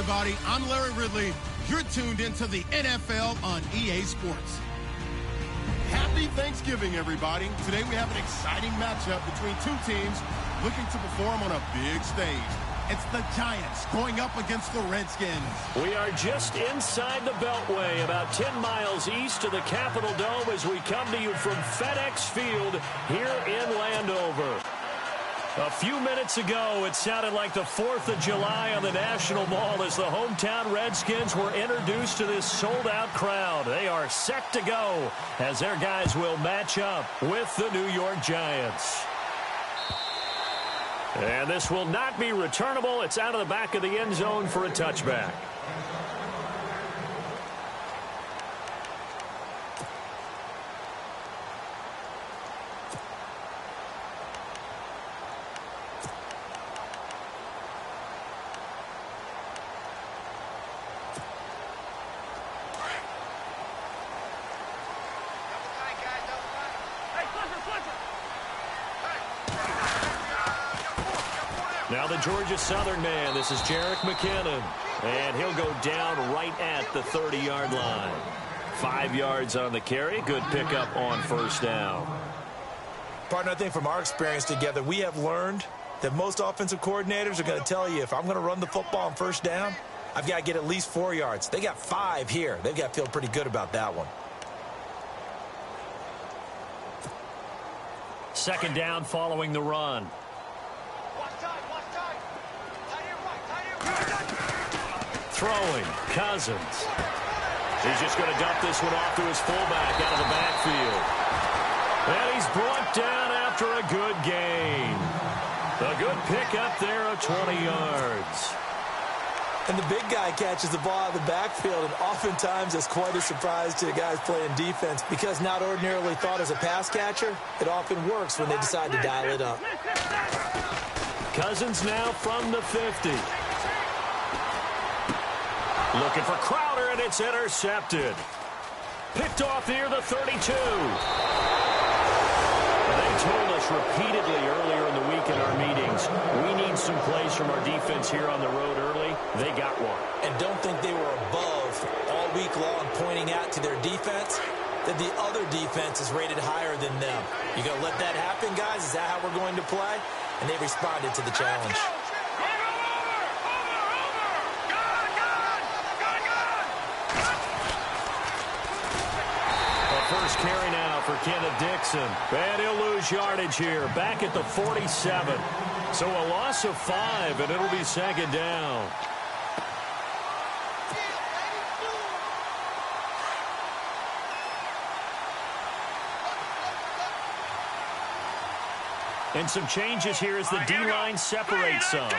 everybody. I'm Larry Ridley. You're tuned into the NFL on EA Sports. Happy Thanksgiving, everybody. Today we have an exciting matchup between two teams looking to perform on a big stage. It's the Giants going up against the Redskins. We are just inside the Beltway, about 10 miles east of the Capitol Dome as we come to you from FedEx Field here in Landover. A few minutes ago, it sounded like the 4th of July on the National Mall as the hometown Redskins were introduced to this sold-out crowd. They are set to go as their guys will match up with the New York Giants. And this will not be returnable. It's out of the back of the end zone for a touchback. Now the Georgia Southern man, this is Jerick McKinnon, and he'll go down right at the 30-yard line. 5 yards on the carry, good pickup on first down. Partner, I think from our experience together, we have learned that most offensive coordinators are going to tell you, if I'm going to run the football on first down, I've got to get at least 4 yards. They got 5 here. They've got to feel pretty good about that one. Second down following the run. Throwing, Cousins. He's just going to dump this one off to his fullback out of the backfield. And he's brought down after a good gain. A good pickup there of 20 yards. And the big guy catches the ball out of the backfield, and oftentimes it's quite a surprise to the guys playing defense because not ordinarily thought as a pass catcher, it often works when they decide to dial it up. Cousins now from the 50. Looking for Crowder, and it's intercepted. Picked off near the 32. They told us repeatedly earlier in the week in our meetings, we need some plays from our defense here on the road early. They got one. And don't think they were above all week long pointing out to their defense that the other defense is rated higher than them. You going to let that happen, guys? Is that how we're going to play? And they responded to the challenge. First carry now for Kenneth Dixon. And he'll lose yardage here. Back at the 47. So a loss of 5, and it'll be second down. And some changes here as the D-line separates some.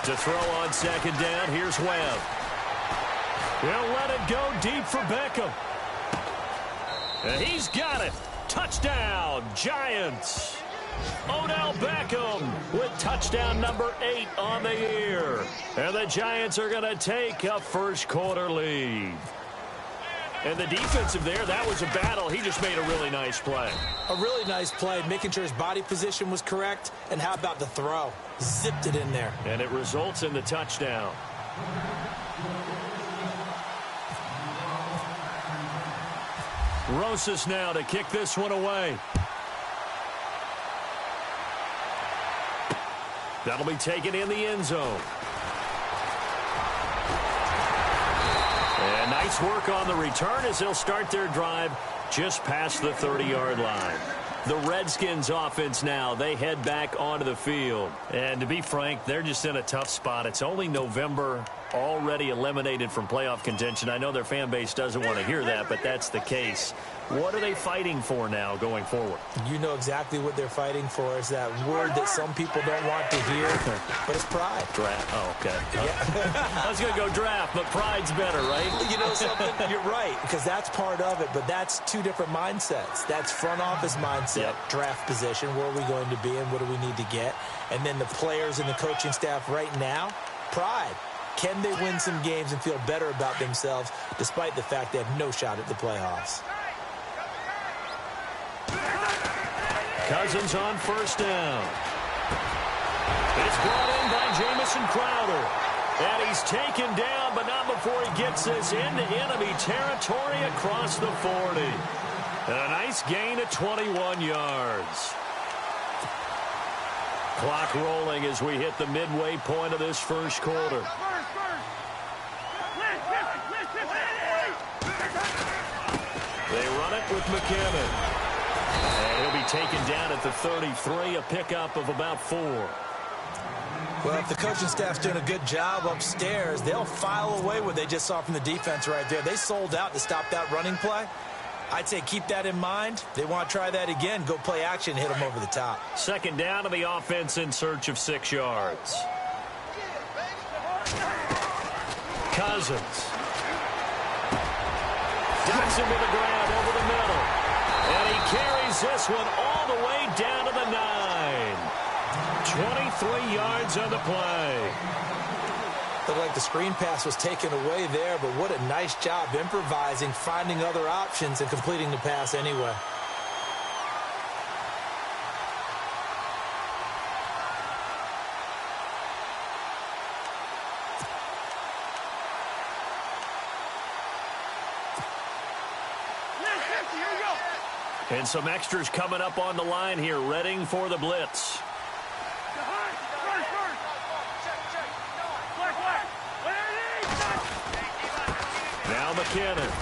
To throw on second down, here's Webb. He'll let it go deep for Beckham. And he's got it. Touchdown, Giants. Odell Beckham with touchdown number 8 on the year. And the Giants are going to take a first quarter lead. And the defensive there, that was a battle. He just made a really nice play. A really nice play, making sure his body position was correct. And how about the throw? Zipped it in there. And it results in the touchdown. Rosas now to kick this one away. That'll be taken in the end zone. And nice work on the return as they'll start their drive just past the 30-yard line. The Redskins offense now, they head back onto the field. And to be frank, they're just in a tough spot. It's only November, already eliminated from playoff contention. I know their fan base doesn't want to hear that, but that's the case. What are they fighting for now going forward? You know exactly what they're fighting for. Is that word that some people don't want to hear, but it's pride. Draft. Oh, okay. Yeah. I was going to go draft, but pride's better, right? You know something? You're right, because that's part of it, but that's two different mindsets. That's front office mindset, draft position, where are we going to be and what do we need to get? And then the players and the coaching staff right now, pride. Can they win some games and feel better about themselves despite the fact they have no shot at the playoffs? Cousins on first down. It's brought in by Jamison Crowder. And he's taken down, but not before he gets this into enemy territory across the 40. And a nice gain of 21 yards. Clock rolling as we hit the midway point of this first quarter. They run it with McKinnon. And he'll be taken down at the 33, a pickup of about 4. Well, if the coaching staff's doing a good job upstairs, they'll file away what they just saw from the defense right there. They sold out to stop that running play. I'd say keep that in mind. They want to try that again. Go play action, hit them over the top. Second down to the offense in search of 6 yards. Cousins. Ducks him with a grab over the middle. And he carries this one all the way down to the 9. 23 yards on the play. Looked like the screen pass was taken away there, but what a nice job improvising, finding other options, and completing the pass anyway. And some extras coming up on the line here, readying for the blitz. Now McKinnon.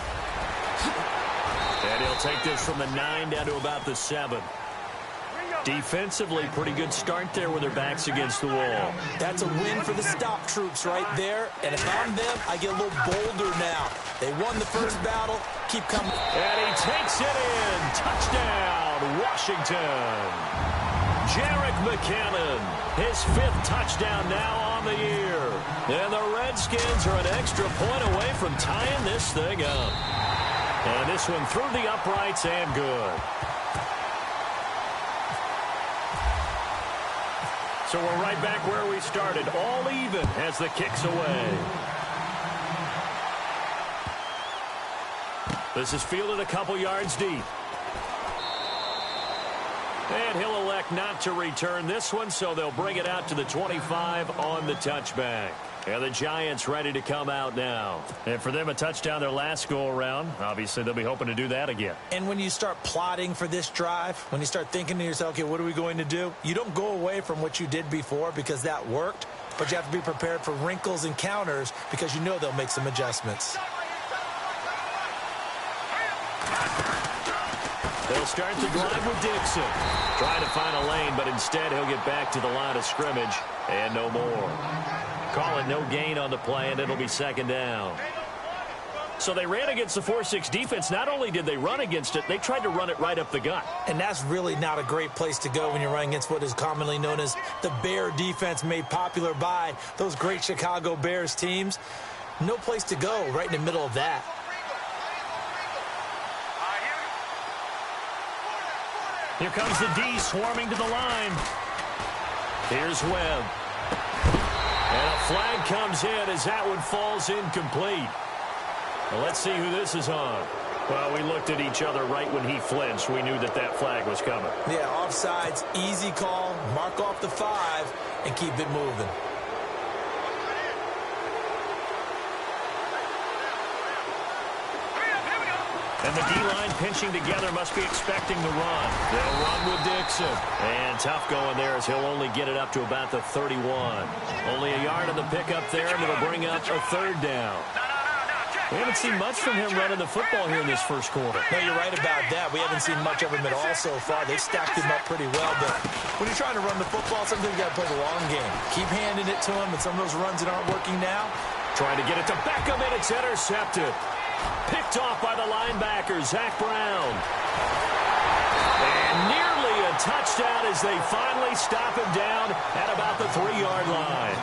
And he'll take this from the 9 down to about the 7. Defensively, pretty good start there with their backs against the wall. That's a win for the stop troops right there. And if I'm them, I get a little bolder now. They won the first battle. Keep coming. And he takes it in. Touchdown, Washington. Jerick McKinnon, his 5th touchdown now on the year. And the Redskins are an extra point away from tying this thing up. And this one through the uprights and good. So we're right back where we started, all even as the kick's away. This is fielded a couple yards deep. And he'll elect not to return this one, so they'll bring it out to the 25 on the touchback. And the Giants ready to come out now. And for them, a touchdown their last go-around. Obviously, they'll be hoping to do that again. And when you start plotting for this drive, when you start thinking to yourself, okay, what are we going to do? You don't go away from what you did before because that worked, but you have to be prepared for wrinkles and counters because you know they'll make some adjustments. They'll start the drive with Dixon. Trying to find a lane, but instead he'll get back to the line of scrimmage and no more. Call it no gain on the play, and it'll be second down. So they ran against the 4-6 defense. Not only did they run against it, they tried to run it right up the gut. And that's really not a great place to go when you're running against what is commonly known as the Bear defense, made popular by those great Chicago Bears teams. No place to go right in the middle of that. Here comes the D swarming to the line. Here's Webb. And a flag comes in as that one falls incomplete. Well, let's see who this is on. Well, we looked at each other right when he flinched. We knew that that flag was coming. Yeah, offsides, easy call, mark off the 5, and keep it moving. And the D-line pinching together must be expecting the run. They'll run with Dixon. And tough going there as he'll only get it up to about the 31. Only a yard on the pickup there, and it'll bring up a third down. We haven't seen much from him running the football here in this first quarter. No, you're right about that. We haven't seen much of him at all so far. They've stacked him up pretty well, but when you're trying to run the football, sometimes you got to play the long game. Keep handing it to him, and some of those runs that aren't working now. Trying to get it to Beckham, and it's intercepted. Picked off by the linebacker, Zach Brown. And nearly a touchdown as they finally stop him down at about the 3-yard line.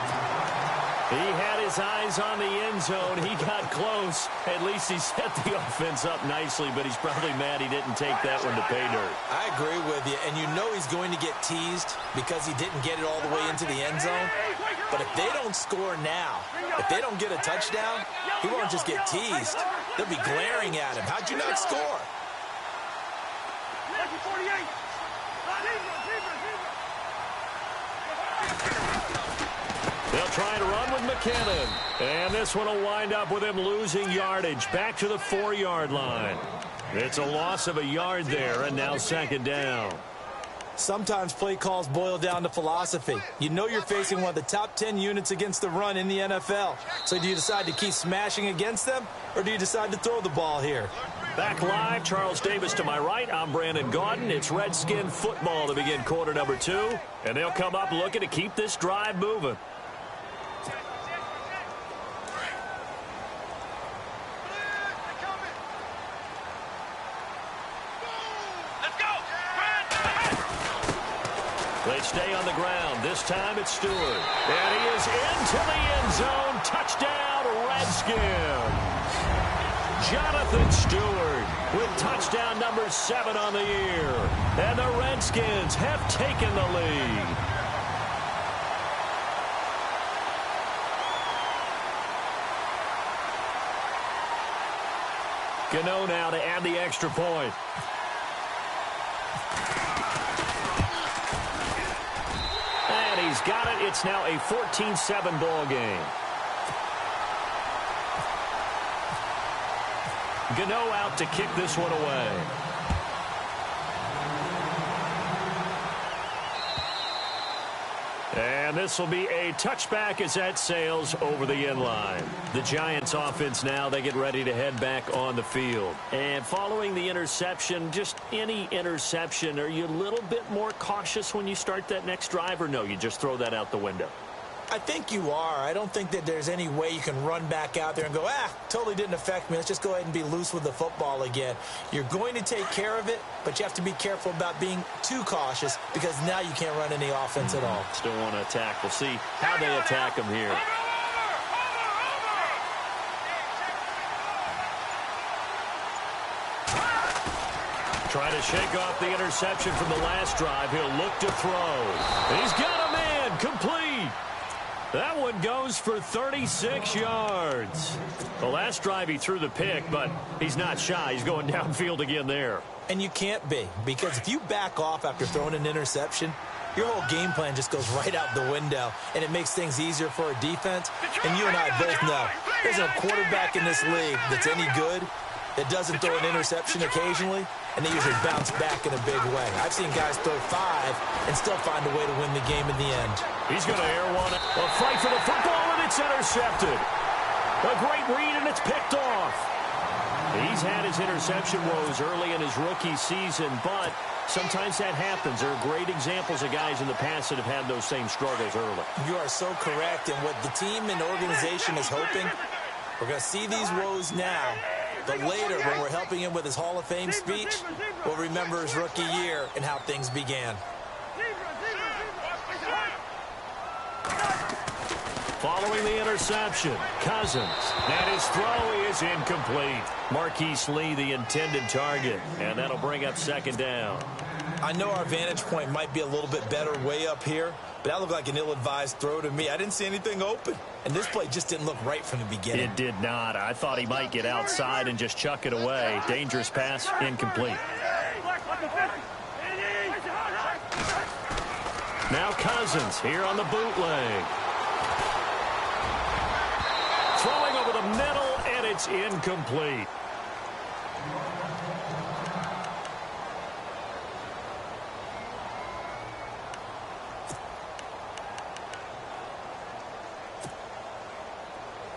He had his eyes on the end zone. He got close. At least he set the offense up nicely, but he's probably mad he didn't take that one to pay dirt. I agree with you, and you know he's going to get teased because he didn't get it all the way into the end zone. But if they don't score now, if they don't get a touchdown, he won't just get teased. They'll be glaring at him. How'd you not score? They'll try to run with McKinnon. And this one will wind up with him losing yardage back to the 4-yard line. It's a loss of a yard there, and now second down. Sometimes play calls boil down to philosophy. You know you're facing one of the top 10 units against the run in the NFL. So do you decide to keep smashing against them, or do you decide to throw the ball here? Back live, Charles Davis to my right. I'm Brandon Gaudin. It's Redskin football to begin quarter number 2. And they'll come up looking to keep this drive moving. They stay on the ground. This time it's Stewart. And he is into the end zone. Touchdown, Redskin. Jonathan Stewart with touchdown number 7 on the year. And the Redskins have taken the lead. Gano now to add the extra point. And he's got it. It's now a 14-7 ball game. Gano out to kick this one away. And this will be a touchback as that sails over the end line. The Giants offense now, they get ready to head back on the field. And following the interception, just any interception, are you a little bit more cautious when you start that next drive, or no, you just throw that out the window? I think you are. I don't think that there's any way you can run back out there and go, totally didn't affect me. Let's just go ahead and be loose with the football again. You're going to take care of it, but you have to be careful about being too cautious because now you can't run any offense at all. Still want to attack. We'll see how they attack him here. Try to shake off the interception from the last drive. He'll look to throw. He's got a man complete. That one goes for 36 yards. The last drive he threw the pick, but he's not shy. He's going downfield again there. And you can't be, because if you back off after throwing an interception, your whole game plan just goes right out the window, and it makes things easier for a defense. And you and I both know there's a quarterback in this league that's any good that doesn't throw an interception occasionally, and they usually bounce back in a big way. I've seen guys throw 5 and still find a way to win the game in the end. He's going to air one. A fight for the football, and it's intercepted. A great read, and it's picked off. He's had his interception woes early in his rookie season, but sometimes that happens. There are great examples of guys in the past that have had those same struggles early. You are so correct, and what the team and organization is hoping, we're going to see these woes now, but later when we're helping him with his Hall of Fame speech, we'll remember his rookie year and how things began. Following the interception, Cousins. And his throw is incomplete. Marquise Lee, the intended target. And that'll bring up second down. I know our vantage point might be a little bit better way up here, but that looked like an ill-advised throw to me. I didn't see anything open. And this play just didn't look right from the beginning. It did not. I thought he might get outside and just chuck it away. Dangerous pass, incomplete. Now Cousins here on the bootleg. Throwing over the middle, and it's incomplete.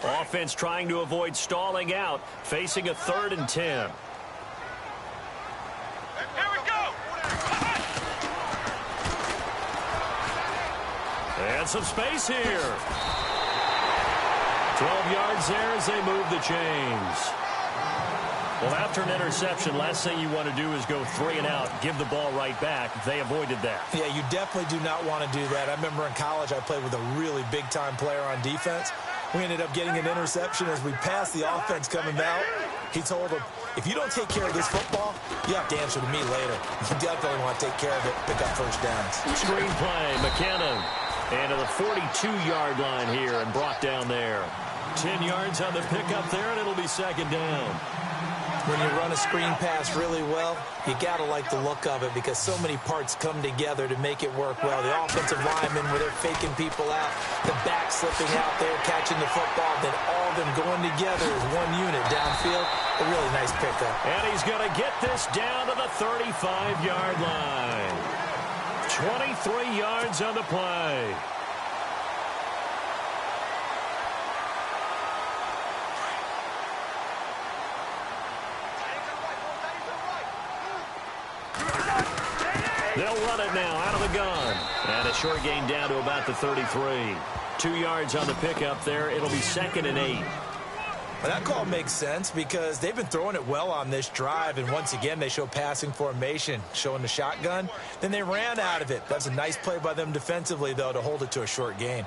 Offense trying to avoid stalling out, facing a 3rd and 10. Here we go. And some space here. 12 yards there as they move the chains. Well, after an interception, last thing you want to do is go 3 and out, give the ball right back. They avoided that. Yeah, you definitely do not want to do that. I remember in college I played with a really big-time player on defense. We ended up getting an interception as we passed the offense coming out. He told him, if you don't take care of this football, you have to answer to me later. You definitely want to take care of it, pick up first downs. Screen play, McKinnon. And to the 42-yard line here and brought down there. 10 yards on the pickup there, and it'll be second down. When you run a screen pass really well, you got to like the look of it because so many parts come together to make it work well. The offensive linemen, where they're faking people out, the back slipping out there, catching the football, then all of them going together as one unit downfield. A really nice pickup. And he's going to get this down to the 35-yard line. 23 yards on the play. They'll run it now out of the gun. And a short gain down to about the 33. 2 yards on the pickup there. It'll be 2nd and 8. Well, that call makes sense because they've been throwing it well on this drive, and once again they show passing formation, showing the shotgun. Then they ran out of it. That's a nice play by them defensively, though, to hold it to a short gain.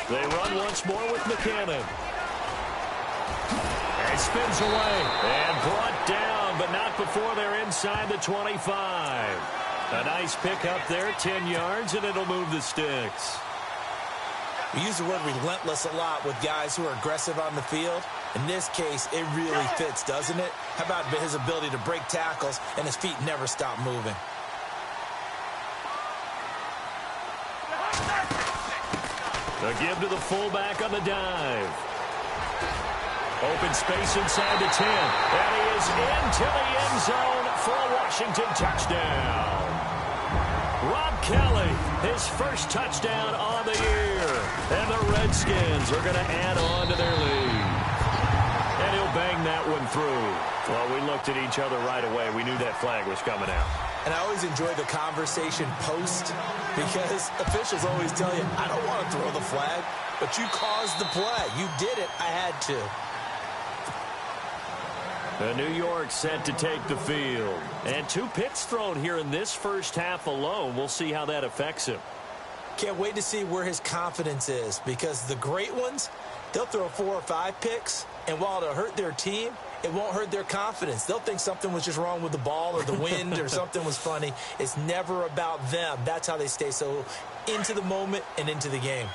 They run once more with McKinnon. And spins away and brought down, but not before they're inside the 25. A nice pickup there, 10 yards, and it'll move the sticks. We use the word relentless a lot with guys who are aggressive on the field. In this case, it really fits, doesn't it? How about his ability to break tackles and his feet never stop moving? The give to the fullback on the dive. Open space inside the 10. And he is into the end zone for a Washington touchdown. Rob Kelly, his first touchdown on the year. And the Redskins are going to add on to their lead. And he'll bang that one through. Well, we looked at each other right away. We knew that flag was coming out. And I always enjoy the conversation post because officials always tell you, I don't want to throw the flag, but you caused the play. You did it. I had to. New York set to take the field. And 2 picks thrown here in this first half alone. We'll see how that affects him. Can't wait to see where his confidence is because the great ones, they'll throw 4 or 5 picks, and while it'll hurt their team, it won't hurt their confidence. They'll think something was just wrong with the ball or the wind or something was funny. It's never about them. That's how they stay so into the moment and into the game.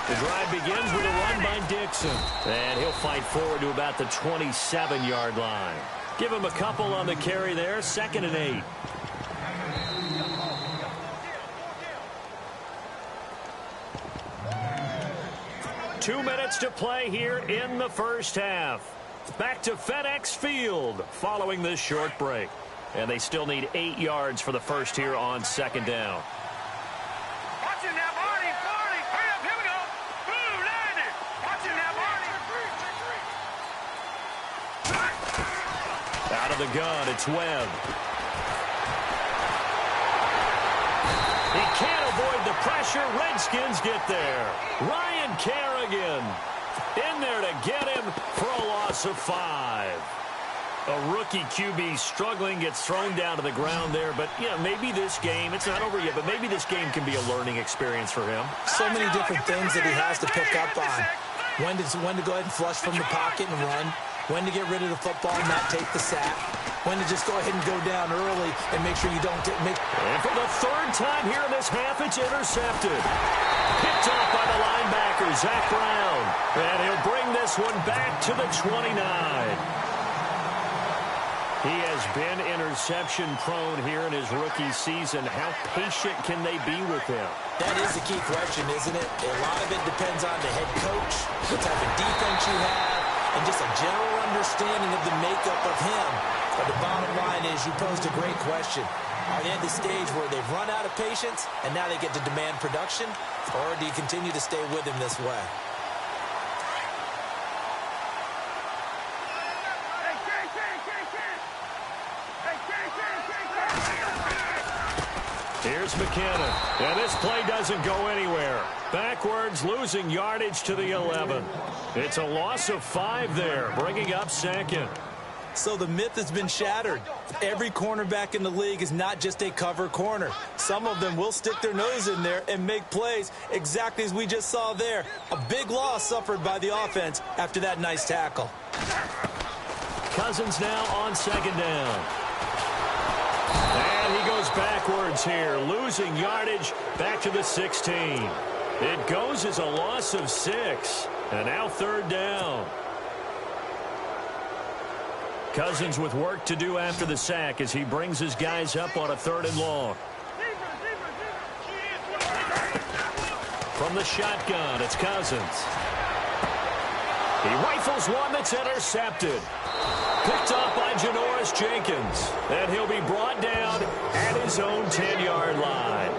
The drive begins with a run by Dixon. And he'll fight forward to about the 27-yard line. Give him a couple on the carry there. 2nd and 8. Two minutes to play here in the first half. Back to FedEx Field following this short break. And they still need 8 yards for the first here on 2nd down. Out of the gun, it's Webb. He can't avoid the pressure. Redskins get there. Ryan Kerrigan in there to get him for a loss of 5. A rookie QB struggling, gets thrown down to the ground there. But, yeah, maybe this game, it's not over yet, but maybe this game can be a learning experience for him. So many different things that he has to pick up on. When to go ahead and flush from the pocket and run. When to get rid of the football and not take the sack. When to just go ahead and go down early and make sure you don't make. And for the 3rd time here in this half, it's intercepted. Picked off by the linebacker, Zach Brown. And he'll bring this one back to the 29. He has been interception prone here in his rookie season. How patient can they be with him? That is the key question, isn't it? A lot of it depends on the head coach, what type of defense you have, and just a general understanding of the makeup of him. But the bottom line is you posed a great question. Are they at the stage where they've run out of patience and now they get to demand production? Or do you continue to stay with him this way? Here's McKinnon. And this play doesn't go anywhere. Backwards, losing yardage to the 11. It's a loss of 5 there, bringing up second. So the myth has been shattered. Every cornerback in the league is not just a cover corner. Some of them will stick their nose in there and make plays exactly as we just saw there. A big loss suffered by the offense after that nice tackle. Cousins now on second down. And he goes backwards here, losing yardage back to the 16. It goes as a loss of 6. And now third down. Cousins with work to do after the sack as he brings his guys up on a 3rd and long. From the shotgun, it's Cousins. He rifles one that's intercepted. Picked up by Janoris Jenkins. And he'll be brought down at his own 10-yard line.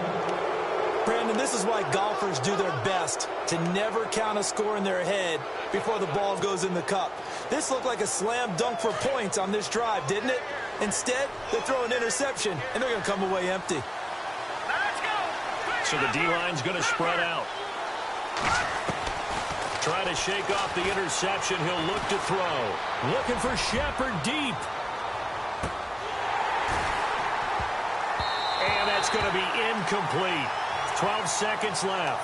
Brandon, this is why golfers do their best to never count a score in their head before the ball goes in the cup. This looked like a slam dunk for points on this drive, didn't it? Instead, they throw an interception, and they're going to come away empty. So the D-line's going to spread out. Trying to shake off the interception. He'll look to throw. Looking for Shepard deep. And that's going to be incomplete. 12 seconds left.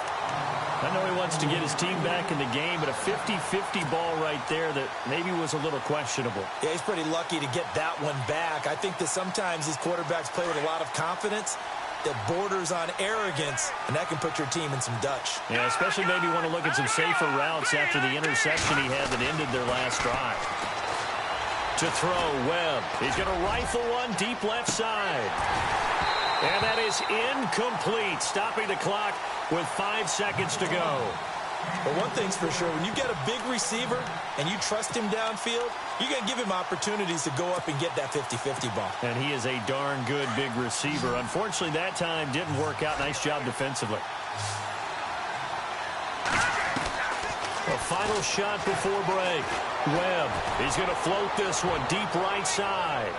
I know he wants to get his team back in the game, but a 50-50 ball right there that maybe was a little questionable. Yeah, he's pretty lucky to get that one back. I think that sometimes these quarterbacks play with a lot of confidence that borders on arrogance, and that can put your team in some Dutch. Yeah, especially maybe want to look at some safer routes after the interception he had that ended their last drive. To throw, Webb. He's going to rifle one deep left side. And that is incomplete, stopping the clock with 5 seconds to go. But one thing's for sure, when you get a big receiver and you trust him downfield, you're going to give him opportunities to go up and get that 50-50 ball. And he is a darn good big receiver. Unfortunately, that time didn't work out. Nice job defensively. A final shot before break. Webb, he's going to float this one deep right side.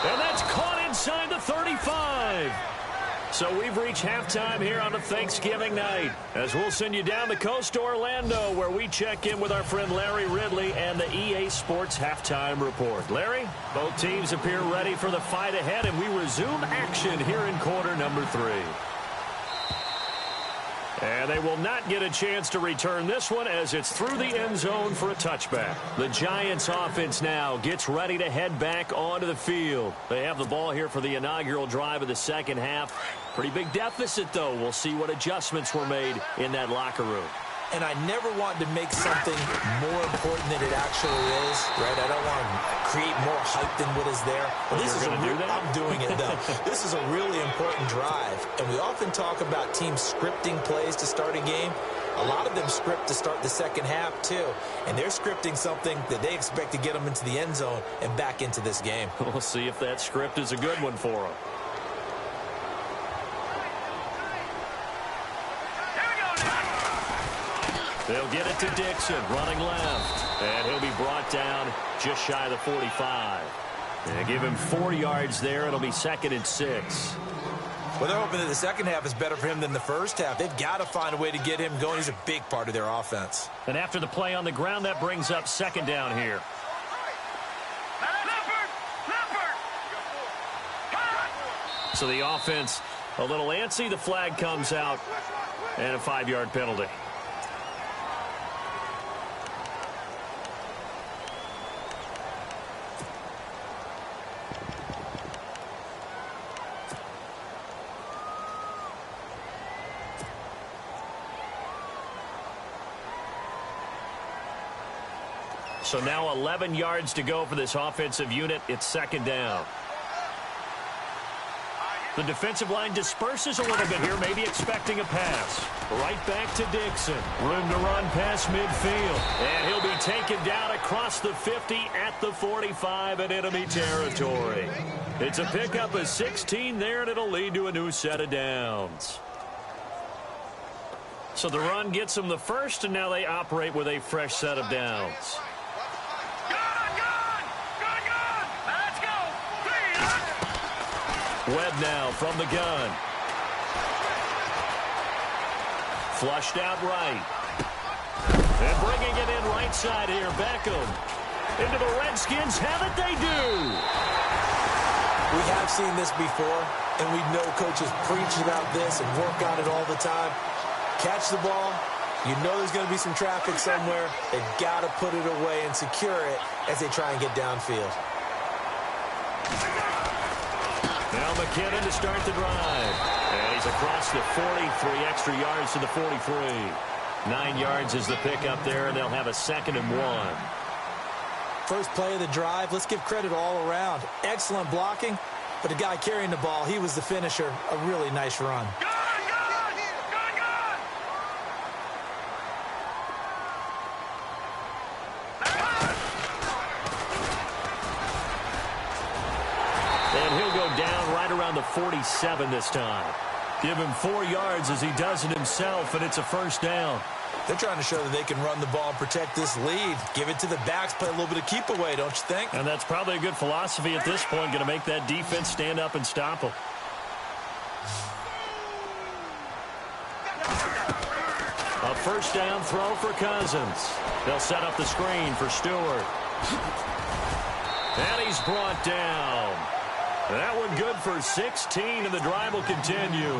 And that's caught inside the 35. So we've reached halftime here on a Thanksgiving night, as we'll send you down the coast to Orlando, where we check in with our friend Larry Ridley and the EA Sports Halftime Report. Larry, both teams appear ready for the fight ahead, and we resume action here in quarter number 3. And they will not get a chance to return this one as it's through the end zone for a touchback. The Giants offense now gets ready to head back onto the field. They have the ball here for the inaugural drive of the second half. Pretty big deficit, though. We'll see what adjustments were made in that locker room. And I never want to make something more important than it actually is, right? I don't want to create more hype than what is there. Well, this is going to do that? I'm doing it, though. This is a really important drive. And we often talk about teams scripting plays to start a game. A lot of them script to start the second half, too. And they're scripting something that they expect to get them into the end zone and back into this game. We'll see if that script is a good one for them. They'll get it to Dixon, running left. And he'll be brought down just shy of the 45. They give him 4 yards there. It'll be 2nd and 6. Well, they're hoping that the second half is better for him than the first half. They've got to find a way to get him going. He's a big part of their offense. And after the play on the ground, that brings up 2nd down here. So the offense a little antsy. The flag comes out and a 5-yard penalty. So now 11 yards to go for this offensive unit. It's 2nd down. The defensive line disperses a little bit here, maybe expecting a pass. Right back to Dixon. Room to run past midfield. And he'll be taken down across the 50 at the 45 in enemy territory. It's a pickup of 16 there, and it'll lead to a new set of downs. So the run gets them the first, and now they operate with a fresh set of downs. Webb now from the gun. Flushed out right. And bringing it in right side here, Beckham. Into the Redskins, have it they do. We have seen this before, and we know coaches preach about this and work on it all the time. Catch the ball. You know there's going to be some traffic somewhere. They've got to put it away and secure it as they try and get downfield. Now McKinnon to start the drive. And he's across the 40, 3 extra yards to the 43. 9 yards is the pickup there, and they'll have a 2nd and 1. First play of the drive, let's give credit all around. Excellent blocking, but the guy carrying the ball, he was the finisher. A really nice run. And he'll go down right around the 47 this time. Give him 4 yards as he does it himself, and it's a first down. They're trying to show that they can run the ball and protect this lead. Give it to the backs, play a little bit of keep away, don't you think? And that's probably a good philosophy at this point, going to make that defense stand up and stop them. A first down throw for Cousins. They'll set up the screen for Stewart. And he's brought down. That one good for 16, and the drive will continue.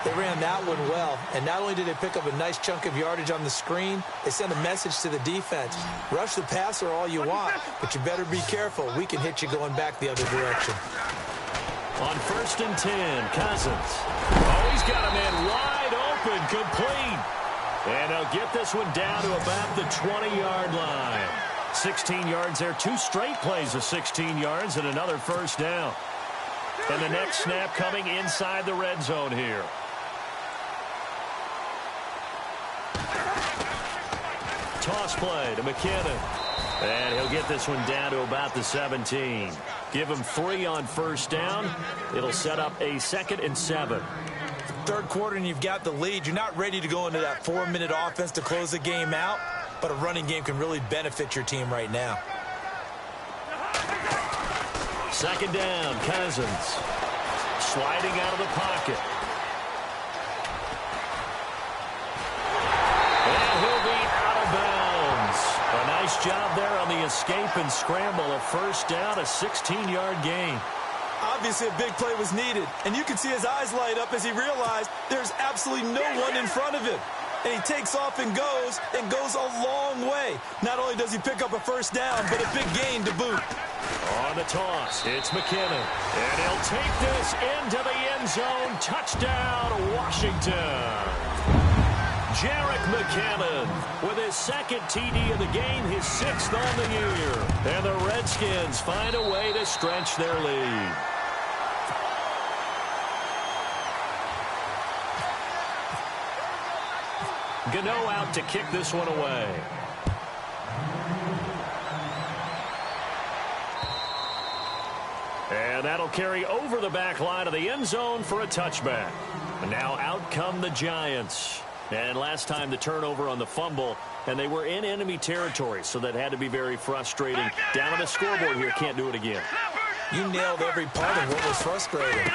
They ran that one well, and not only did they pick up a nice chunk of yardage on the screen, they sent a message to the defense. Rush the passer all you want, but you better be careful. We can hit you going back the other direction. On 1st and 10, Cousins. Oh, he's got a man wide open, complete. And he'll get this one down to about the 20-yard line. 16 yards there, 2 straight plays of 16 yards and another first down. And the next snap coming inside the red zone here. Toss play to McKinnon. And he'll get this one down to about the 17. Give him 3 on first down. It'll set up a 2nd and 7. Third quarter and you've got the lead. You're not ready to go into that 4-minute offense to close the game out, but a running game can really benefit your team right now. 2nd down, Cousins. Sliding out of the pocket. And he'll be out of bounds. A nice job there on the escape and scramble. A first down, a 16-yard gain. Obviously, a big play was needed, and you can see his eyes light up as he realized there's absolutely no one in front of him. And he takes off and goes a long way. Not only does he pick up a first down, but a big gain to boot. On the toss, it's McKinnon. And he'll take this into the end zone. Touchdown, Washington. Jerick McKinnon with his 2nd TD of the game, his 6th on the year. And the Redskins find a way to stretch their lead. Gano out to kick this one away. And that'll carry over the back line of the end zone for a touchback. And now out come the Giants. And last time the turnover on the fumble, and they were in enemy territory, so that had to be very frustrating. Down on the scoreboard here, can't do it again. You nailed every part of what was frustrating.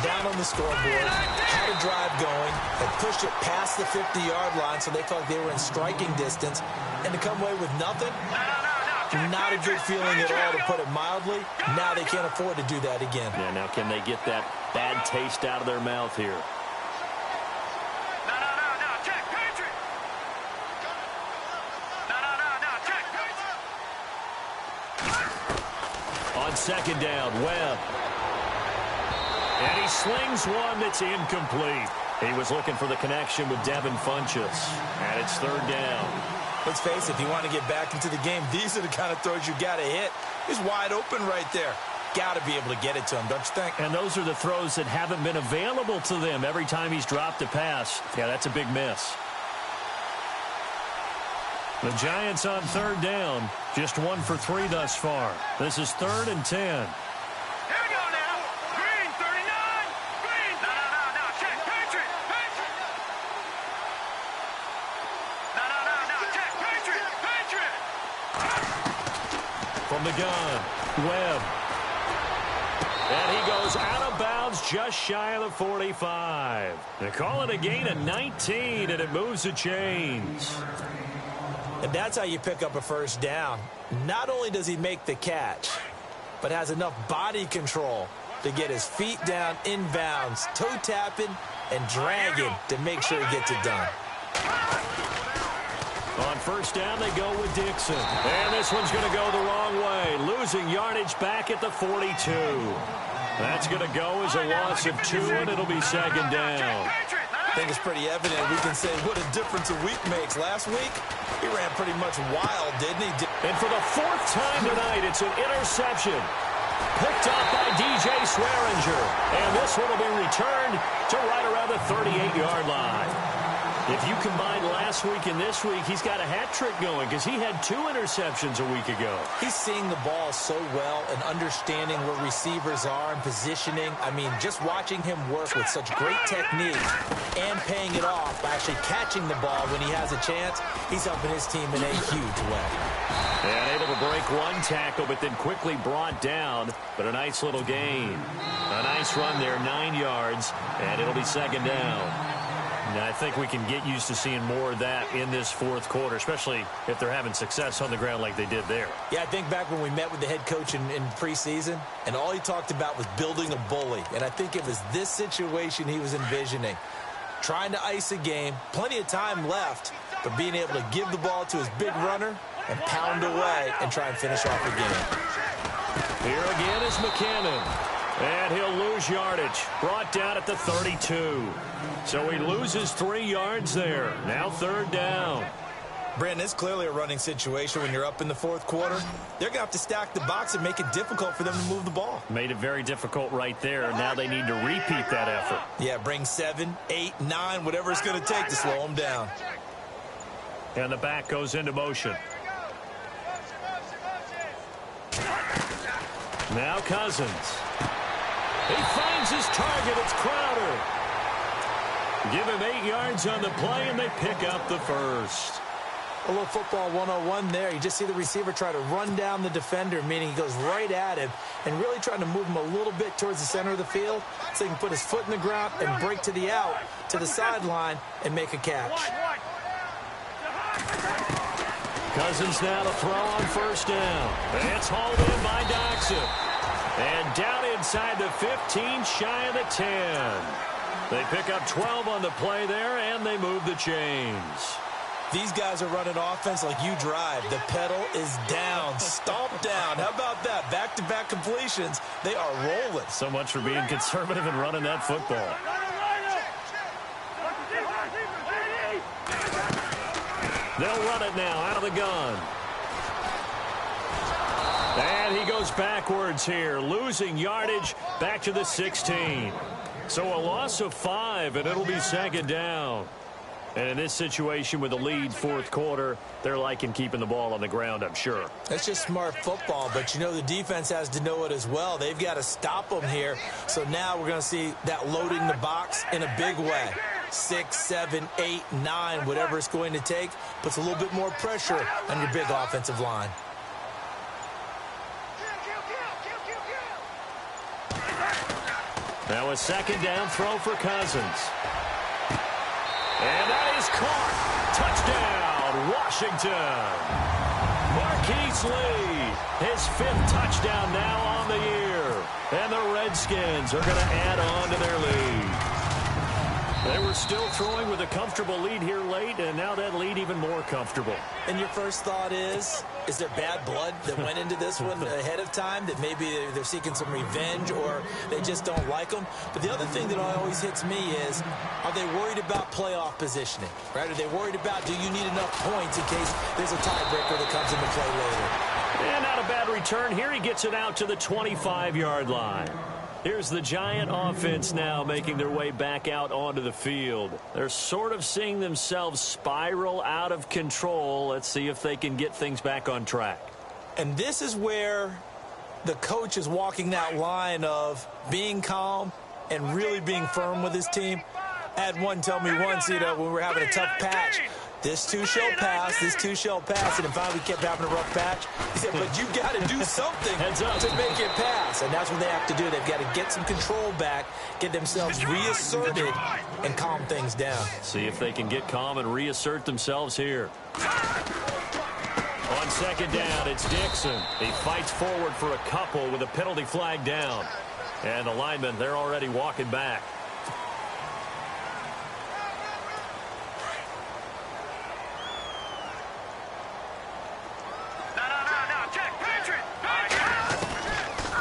Down on the scoreboard, had a drive going, had pushed it past the 50-yard line so they felt like they were in striking distance, and to come away with nothing, not a good feeling at all, to put it mildly. Now they can't afford to do that again. Yeah, now can they get that bad taste out of their mouth here? On 2nd down, Webb. And he slings one that's incomplete. He was looking for the connection with Devin Funchess. And it's 3rd down. Let's face it, if you want to get back into the game, these are the kind of throws you got to hit. He's wide open right there. Got to be able to get it to him, don't you think? And those are the throws that haven't been available to them every time he's dropped a pass. Yeah, that's a big miss. The Giants on 3rd down. Just 1 for 3 thus far. This is 3rd and 10. Here we go now. Green, 39. Green. No. Check. Patriot. No. Check. Patriot. From the gun, Webb. And he goes out of bounds just shy of the 45. They call it a gain of 19, and it moves the chains. And that's how you pick up a first down. Not only does he make the catch, but has enough body control to get his feet down inbounds, toe tapping and dragging to make sure he gets it done. On first down, they go with Dixon. And this one's going to go the wrong way, losing yardage back at the 42. That's going to go as a loss of 2, and it'll be second down. I think it's pretty evident. We can say what a difference a week makes. Last week, he ran pretty much wild, didn't he? And for the 4th time tonight, it's an interception. Picked up by DJ Swearinger. And this one will be returned to right around the 38-yard line. If you combine last week and this week, he's got a hat trick going because he had 2 interceptions a week ago. He's seeing the ball so well and understanding where receivers are and positioning. I mean, just watching him work with such great technique and paying it off by actually catching the ball when he has a chance, he's helping his team in a huge way. And able to break 1 tackle, but then quickly brought down. But a nice little gain. A nice run there, 9 yards, and it'll be second down. Now, I think we can get used to seeing more of that in this 4th quarter, especially if they're having success on the ground like they did there. Yeah, I think back when we met with the head coach in preseason, and all he talked about was building a bully. And I think it was this situation he was envisioning. Trying to ice a game, plenty of time left, but being able to give the ball to his big runner and pound away and try and finish off the game. Here again is McKinnon. And he'll lose yardage. Brought down at the 32. So he loses 3 yards there. Now 3rd down. Brandon, it's clearly a running situation when you're up in the 4th quarter. They're going to have to stack the box and make it difficult for them to move the ball. Made it very difficult right there. Now they need to repeat that effort. Yeah, bring 7, 8, 9, whatever it's going to take to slow them down. And the back goes into motion. Now Cousins. He finds his target. It's Crowder. Give him 8 yards on the play, and they pick up the first. A little football 101 there. You just see the receiver try to run down the defender, meaning he goes right at him and really trying to move him a little bit towards the center of the field so he can put his foot in the ground and break to the out, to the sideline, and make a catch. Cousins now to throw on first down. It's hauled in by Doxson. And down inside the 15, shy of the 10. They pick up 12 on the play there, and they move the chains. These guys are running offense like you drive. The pedal is down, stomp down. How about that? Back-to-back completions. They are rolling. So much for being conservative and running that football. They'll run it now out of the gun. And he goes backwards here, losing yardage back to the 16. So a loss of 5, and it'll be second down. And in this situation with the lead 4th quarter, they're liking keeping the ball on the ground, I'm sure. That's just smart football, but you know the defense has to know it as well. They've got to stop them here. So now we're going to see that loading the box in a big way. 6, 7, 8, 9, whatever it's going to take, puts a little bit more pressure on your big offensive line. Now a second down throw for Cousins. And that is caught. Touchdown, Washington. Marquise Lee, his 5th touchdown now on the year. And the Redskins are going to add on to their lead. They were still throwing with a comfortable lead here late, and now that lead even more comfortable. And your first thought is there bad blood that went into this one ahead of time, that maybe they're seeking some revenge or they just don't like them? But the other thing that always hits me is, are they worried about playoff positioning? Right? Are they worried about, do you need enough points in case there's a tiebreaker that comes into play later? And not a bad return here. He gets it out to the 25-yard line. Here's the Giant offense now making their way back out onto the field. They're sort of seeing themselves spiral out of control. Let's see if they can get things back on track. And this is where the coach is walking that line of being calm and really being firm with his team. I had one tell me once, when we were having a tough patch, This too shall pass. This too shall pass. And then finally kept having a rough patch. He said, but you got to do something to make it pass. And that's what they have to do. They've got to get some control back, get themselves reasserted, and calm things down. See if they can get calm and reassert themselves here. On second down, it's Dixon. He fights forward for a couple with a penalty flag down. And the linemen, they're already walking back.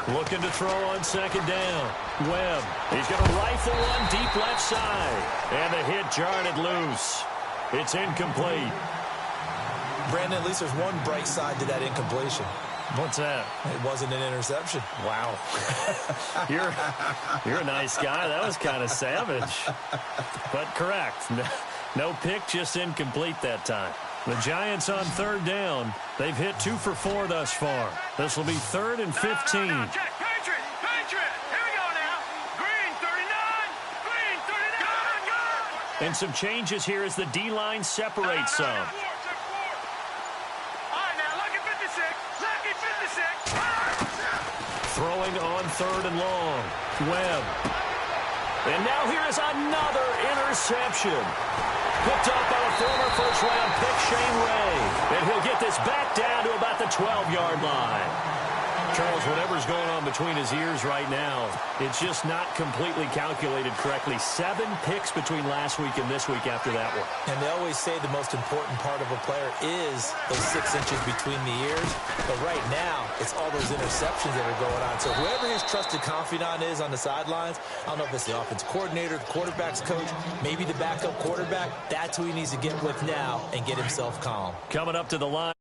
Looking to throw on second down. Webb. He's going to rifle one deep left side. And the hit jarred it loose. It's incomplete. Brandon, at least there's one bright side to that incompletion. What's that? It wasn't an interception. Wow. You're a nice guy. That was kind of savage. But correct. No pick, just incomplete that time. The Giants on third down. They've hit 2 for 4 thus far. This will be 3rd and 15. Check, Patriot! Patriot! Here we go now. Green, 39. Green, 39. Go! And some changes here as the D-line separates some. All right, now, lucky 56. Lucky 56. Throwing on 3rd and long. Webb. And now here is another interception. Picked up by a former first-round pick, Shane Ray. And he'll get this back down to about the 12-yard line. Charles, whatever's going on between his ears right now, it's just not completely calculated correctly. 7 picks between last week and this week after that one. And they always say the most important part of a player is those 6 inches between the ears. But right now, it's all those interceptions that are going on. So whoever his trusted confidant is on the sidelines, I don't know if it's the offense coordinator, the quarterback's coach, maybe the backup quarterback, that's who he needs to get with now and get himself calm. Coming up to the line.